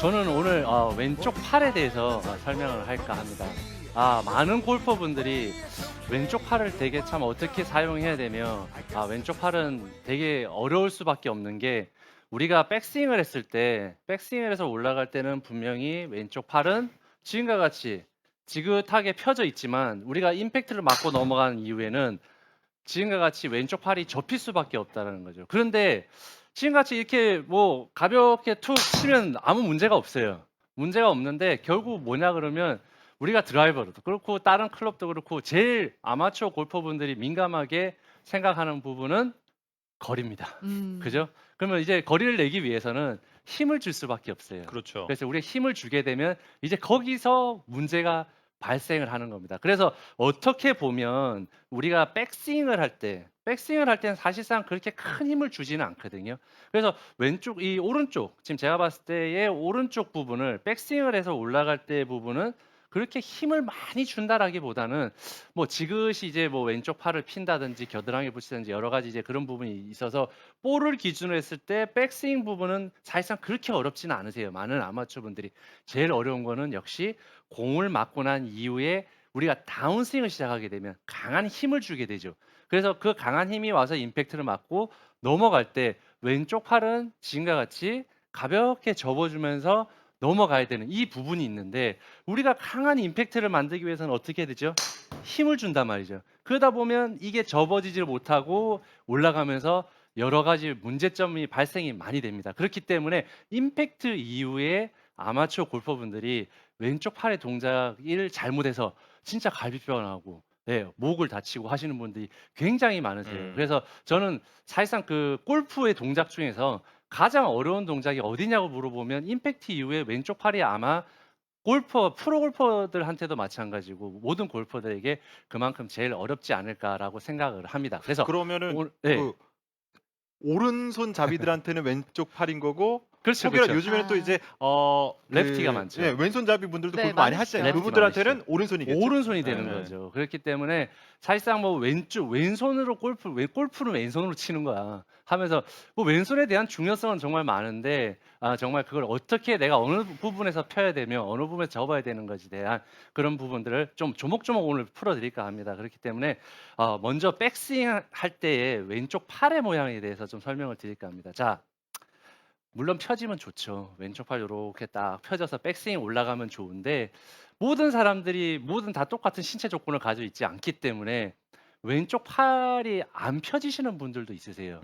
저는 오늘 왼쪽 팔에 대해서 설명을 할까 합니다. 많은 골퍼분들이 왼쪽 팔을 되게 참 어떻게 사용해야 되며, 왼쪽 팔은 되게 어려울 수밖에 없는 게, 우리가 백스윙을 했을 때, 백스윙을 해서 올라갈 때는 분명히 왼쪽 팔은 지금과 같이 지긋하게 펴져 있지만, 우리가 임팩트를 맞고 넘어간 이후에는 지금과 같이 왼쪽 팔이 접힐 수밖에 없다는 거죠. 그런데 지금같이 이렇게 뭐 가볍게 툭 치면 아무 문제가 없어요. 문제가 없는데 결국 뭐냐 그러면, 우리가 드라이버도 그렇고 다른 클럽도 그렇고 제일 아마추어 골퍼분들이 민감하게 생각하는 부분은 거리입니다. 음. 그죠? 그러면 이제 거리를 내기 위해서는 힘을 줄 수밖에 없어요. 그렇죠. 그래서 우리가 힘을 주게 되면 이제 거기서 문제가 발생을 하는 겁니다. 그래서 어떻게 보면 우리가 백스윙을 할 때는 사실상 그렇게 큰 힘을 주지는 않거든요. 그래서 왼쪽, 이 오른쪽, 지금 제가 봤을 때의 오른쪽 부분을 백스윙을 해서 올라갈 때 부분은 그렇게 힘을 많이 준다라기보다는 뭐 지그시 이제 뭐 왼쪽 팔을 핀다든지 겨드랑이 붙이든지 여러 가지 이제 그런 부분이 있어서, 볼을 기준으로 했을 때 백스윙 부분은 사실상 그렇게 어렵지는 않으세요. 많은 아마추어 분들이. 제일 어려운 거는 역시 공을 맞고 난 이후에 우리가 다운스윙을 시작하게 되면 강한 힘을 주게 되죠. 그래서 그 강한 힘이 와서 임팩트를 맞고 넘어갈 때 왼쪽 팔은 지금과 같이 가볍게 접어주면서 넘어가야 되는 이 부분이 있는데, 우리가 강한 임팩트를 만들기 위해서는 어떻게 해야 되죠? 힘을 준단 말이죠. 그러다 보면 이게 접어지질 못하고 올라가면서 여러 가지 문제점이 발생이 많이 됩니다. 그렇기 때문에 임팩트 이후에 아마추어 골퍼분들이 왼쪽 팔의 동작을 잘못해서 진짜 갈비뼈가 나고, 목을 다치고 하시는 분들이 굉장히 많으세요. 그래서 저는 사실상 그 골프의 동작 중에서 가장 어려운 동작이 어디냐고 물어보면 임팩트 이후에 왼쪽 팔이 아마 프로 골퍼들한테도 마찬가지고 모든 골퍼들에게 그만큼 제일 어렵지 않을까라고 생각을 합니다. 그래서 그러면은 네. 그 오른손잡이들한테는 왼쪽 팔인 거고, 그렇죠, 혹여나 그렇죠. 요즘에는 또 이제 레프티가 많죠. 왼손잡이 분들도 네, 골프 많이 많으시죠. 하시잖아요. 레프티 그분들한테는 오른손이겠죠. 오른손이 되는 네. 거죠. 그렇기 때문에 사실상 뭐 왼손으로 골프는 왼손으로 치는 거야 하면서, 뭐 왼손에 대한 중요성은 정말 많은데, 정말 그걸 어떻게 내가 어느 부분에서 펴야 되며 어느 부분에서 접어야 되는 것에 대한 그런 부분들을 좀 조목조목 오늘 풀어드릴까 합니다. 그렇기 때문에 먼저 백스윙 할 때의 왼쪽 팔의 모양에 대해서 좀 설명을 드릴까 합니다. 자, 물론 펴지면 좋죠. 왼쪽 팔 요렇게 딱 펴져서 백스윙 올라가면 좋은데, 모든 다 똑같은 신체 조건을 가지고 있지 않기 때문에 왼쪽 팔이 안 펴지시는 분들도 있으세요.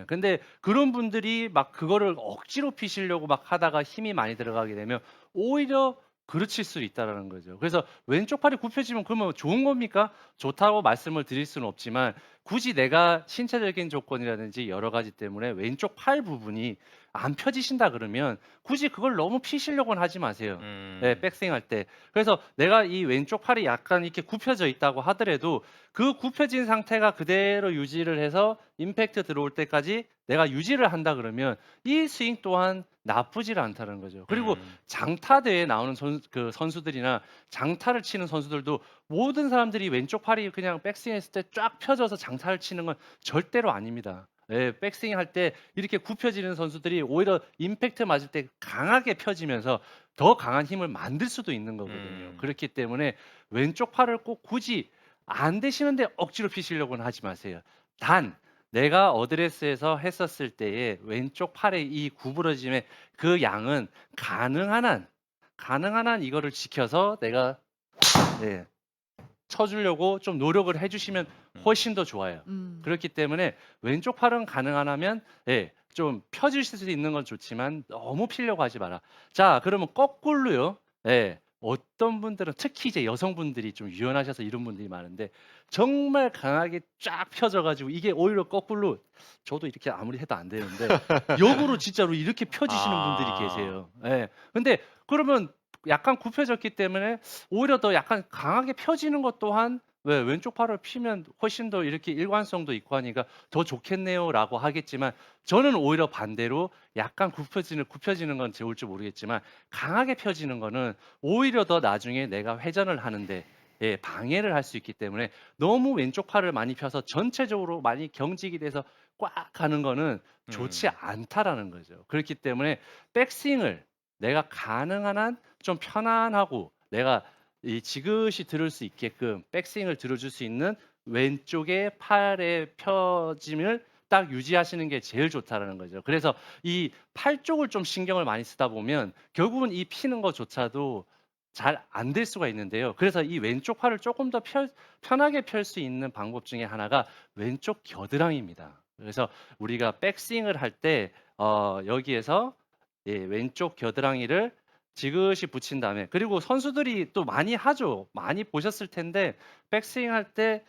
근데 그런 분들이 막 그거를 억지로 피시려고 막 하다가 힘이 많이 들어가게 되면 오히려 그르칠 수 있다라는 거죠. 그래서 왼쪽 팔이 굽혀지면 그러면 좋은 겁니까? 좋다고 말씀을 드릴 수는 없지만, 굳이 내가 신체적인 조건이라든지 여러 가지 때문에 왼쪽 팔 부분이 안 펴지신다 그러면 굳이 그걸 너무 피시려고는 하지 마세요. 백스윙 할 때. 그래서 내가 이 왼쪽 팔이 약간 이렇게 굽혀져 있다고 하더라도 그 굽혀진 상태가 그대로 유지를 해서 임팩트 들어올 때까지 내가 유지를 한다 그러면 이 스윙 또한 나쁘질 않다는 거죠. 그리고 장타 대회에 나오는 선수들이나 장타를 치는 선수들도 모든 사람들이 왼쪽 팔이 그냥 백스윙 했을 때 쫙 펴져서 장타를 치는 건 절대로 아닙니다. 백스윙 할 때 이렇게 굽혀지는 선수들이 오히려 임팩트 맞을 때 강하게 펴지면서 더 강한 힘을 만들 수도 있는 거거든요. 그렇기 때문에 왼쪽 팔을 꼭 굳이 안 되시는데 억지로 피시려고는 하지 마세요. 단 내가 어드레스에서 했었을 때의 왼쪽 팔의 이 구부러짐의 그 양은 가능한 한 이거를 지켜서 내가 네, 쳐주려고 좀 노력을 해주시면 훨씬 더 좋아요. 음. 그렇기 때문에 왼쪽 팔은 가능하면 좀 펴주실 수 있는 건 좋지만 너무 피려고 하지 마라. 자, 그러면 거꾸로요. 어떤 분들은 특히 이제 여성분들이 좀 유연하셔서 이런 분들이 많은데, 정말 강하게 쫙 펴져가지고 이게 오히려 거꾸로, 저도 이렇게 아무리 해도 안 되는데 역으로 진짜로 이렇게 펴지시는 분들이 계세요. 근데 그러면 약간 굽혀졌기 때문에 오히려 더 약간 강하게 펴지는 것 또한, 왜 왼쪽 팔을 피면 훨씬 더 이렇게 일관성도 있고 하니까 더 좋겠네요라고 하겠지만, 저는 오히려 반대로 약간 굽혀지는 건 좋을지 모르겠지만 강하게 펴지는 거는 오히려 더 나중에 내가 회전을 하는데 방해를 할 수 있기 때문에, 너무 왼쪽 팔을 많이 펴서 전체적으로 많이 경직이 돼서 꽉 가는 거는 좋지 않다라는 거죠. 그렇기 때문에 백스윙을 내가 가능한 한 좀 편안하고 내가 이 지그시 들을 수 있게끔 백스윙을 들어줄 수 있는 왼쪽의 팔의 펴짐을 딱 유지하시는 게 제일 좋다라는 거죠. 그래서 이 팔 쪽을 좀 신경을 많이 쓰다 보면 결국은 이 피는 것조차도 잘 안 될 수가 있는데요. 그래서 이 왼쪽 팔을 조금 더 편하게 펼 수 있는 방법 중에 하나가 왼쪽 겨드랑이입니다. 그래서 우리가 백스윙을 할 때 여기에서 예, 왼쪽 겨드랑이를 지그시 붙인 다음에 그리고 선수들이 또 많이 하죠. 많이 보셨을 텐데 백스윙 할 때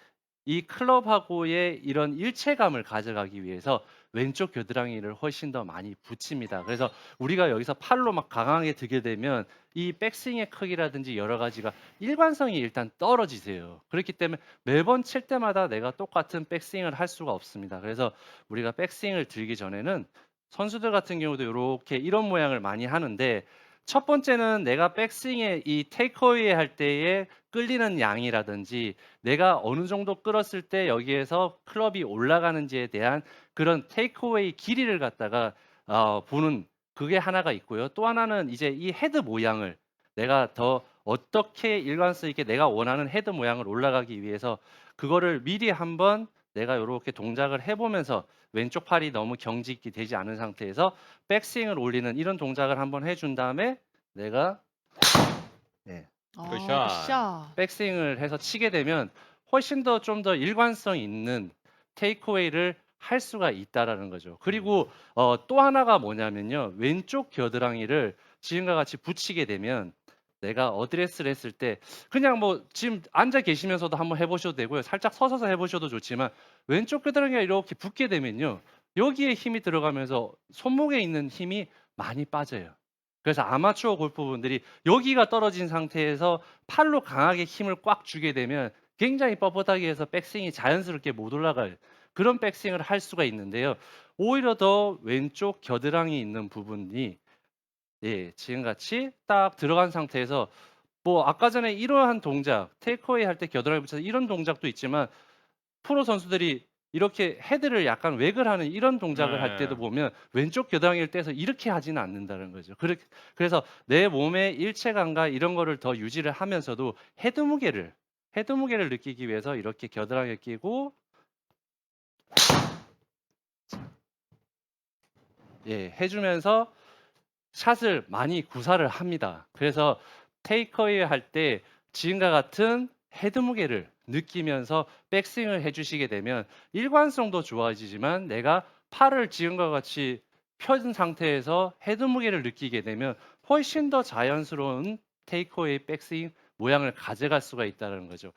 이 클럽하고의 이런 일체감을 가져가기 위해서 왼쪽 겨드랑이를 훨씬 더 많이 붙입니다. 그래서 우리가 여기서 팔로 막 강하게 들게 되면 이 백스윙의 크기라든지 여러 가지가 일관성이 일단 떨어지세요. 그렇기 때문에 매번 칠 때마다 내가 똑같은 백스윙을 할 수가 없습니다. 그래서 우리가 백스윙을 들기 전에는 선수들 같은 경우도 이렇게 이런 모양을 많이 하는데 첫 번째는 내가 백스윙에 이 테이크어웨이 할 때에 끌리는 양이라든지 내가 어느 정도 끌었을 때 여기에서 클럽이 올라가는지에 대한 그런 테이크어웨이 길이를 갖다가 보는 그게 하나가 있고요. 또 하나는 이제 이 헤드 모양을 내가 더 어떻게 일관성 있게 내가 원하는 헤드 모양을 올라가기 위해서 그거를 미리 한번 내가 이렇게 동작을 해보면서 왼쪽 팔이 너무 경직이 되지 않은 상태에서 백스윙을 올리는 이런 동작을 한번 해준 다음에 내가 예, 굿샷. 굿샷. 백스윙을 해서 치게 되면 훨씬 더 좀 더 일관성 있는 테이크어웨이를 할 수가 있다라는 거죠. 그리고 또 하나가 뭐냐면요. 왼쪽 겨드랑이를 지금과 같이 붙이게 되면 내가 어드레스를 했을 때 그냥 뭐 지금 앉아 계시면서도 한번 해보셔도 되고요. 살짝 서서 해보셔도 좋지만 왼쪽 겨드랑이가 이렇게 붙게 되면요. 여기에 힘이 들어가면서 손목에 있는 힘이 많이 빠져요. 그래서 아마추어 골프분들이 여기가 떨어진 상태에서 팔로 강하게 힘을 꽉 주게 되면 굉장히 뻣뻣하게 해서 백스윙이 자연스럽게 못 올라갈 그런 백스윙을 할 수가 있는데요. 오히려 더 왼쪽 겨드랑이 있는 부분이 예, 지금 같이 딱 들어간 상태에서 뭐 아까 전에 이러한 동작, 테이크어웨이 할 때 겨드랑이 붙여서 이런 동작도 있지만 프로 선수들이 이렇게 헤드를 약간 웩을 하는 이런 동작을 할 때도 네. 보면 왼쪽 겨드랑이를 떼서 이렇게 하지는 않는다는 거죠. 그래서 내 몸의 일체감과 이런 거를 더 유지를 하면서도 헤드 무게를 느끼기 위해서 이렇게 겨드랑이를 끼고 예, 해주면서 샷을 많이 구사를 합니다. 그래서 테이크어웨이 할 때 지금과 같은 헤드 무게를 느끼면서 백스윙을 해주시게 되면 일관성도 좋아지지만 내가 팔을 지금과 같이 펴진 상태에서 헤드 무게를 느끼게 되면 훨씬 더 자연스러운 테이크어웨이 백스윙 모양을 가져갈 수가 있다는 거죠.